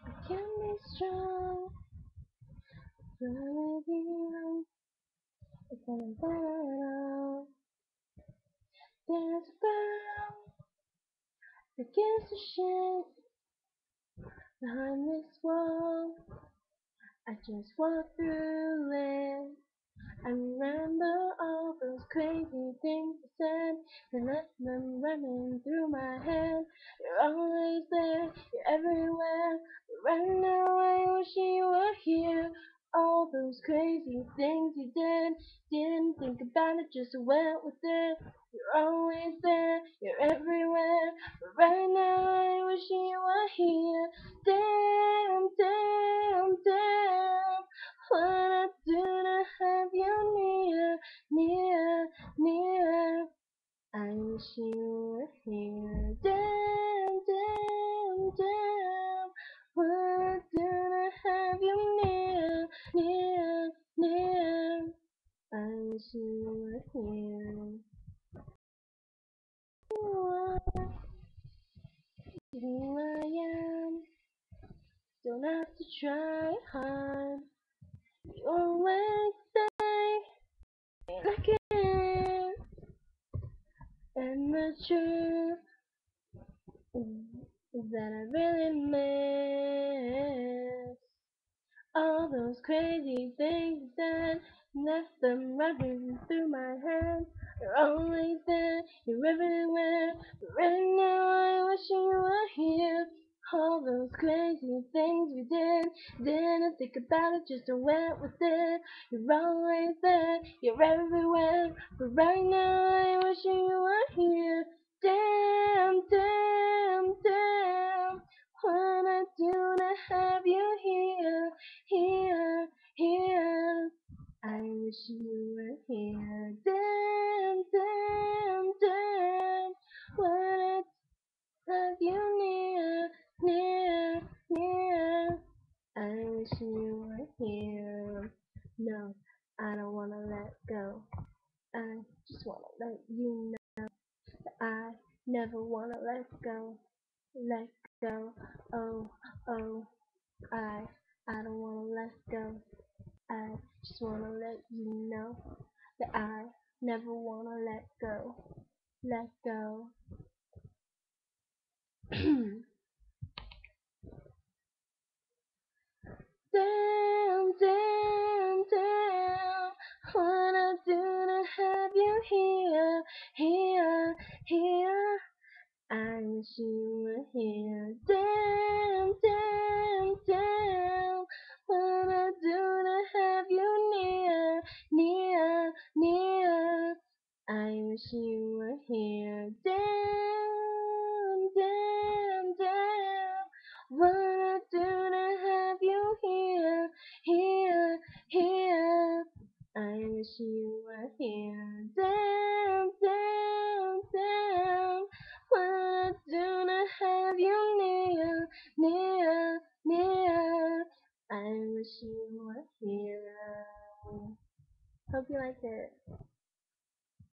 I can be strong. With you, it's not bad at all. There's a girl begins to shake behind this wall. I just walk through it. I remember all those crazy things I said, and let them running through my head. You're always there, you're everywhere. But right now I wish you were here. All those crazy things you did, didn't think about it, just went with it. You're always there, you're everywhere. But right now I wish you were here. Damn, damn, damn. What I do to have you near, near, near. I wish you were here. Damn, damn, damn. What I do to have you near, near, near. I wish you were here. You are who I am. Don't have to try hard. You always say like it. And the truth is that I really miss all those crazy things that left them running through my head. You're always there, you're everywhere. But right now I wish you were here. All those crazy things we did, didn't think about it, just went with it. You're always there, you're everywhere. But right now I wish you were here. Damn, damn, damn. What I do to have you here, here, here. I wish you were here. Damn, damn, damn. What I have you near, near, near. I wish you were here. No, I don't wanna let go. I just wanna let you know that I never wanna let go. Let go. Oh, oh, I, I don't wanna let go. I just wanna let you know that I never wanna let go. Let go. Damn, damn, damn. What I do to have you here, here, here. I wish you were here. Damn, damn, damn. What I do to have you near, near, near. I wish you were here. Damn, damn, damn. What I do to have you here, here, here. I wish you were here. Damn, damn, damn. What I do to have you near, near, near. I wish you were here. Hope you liked it.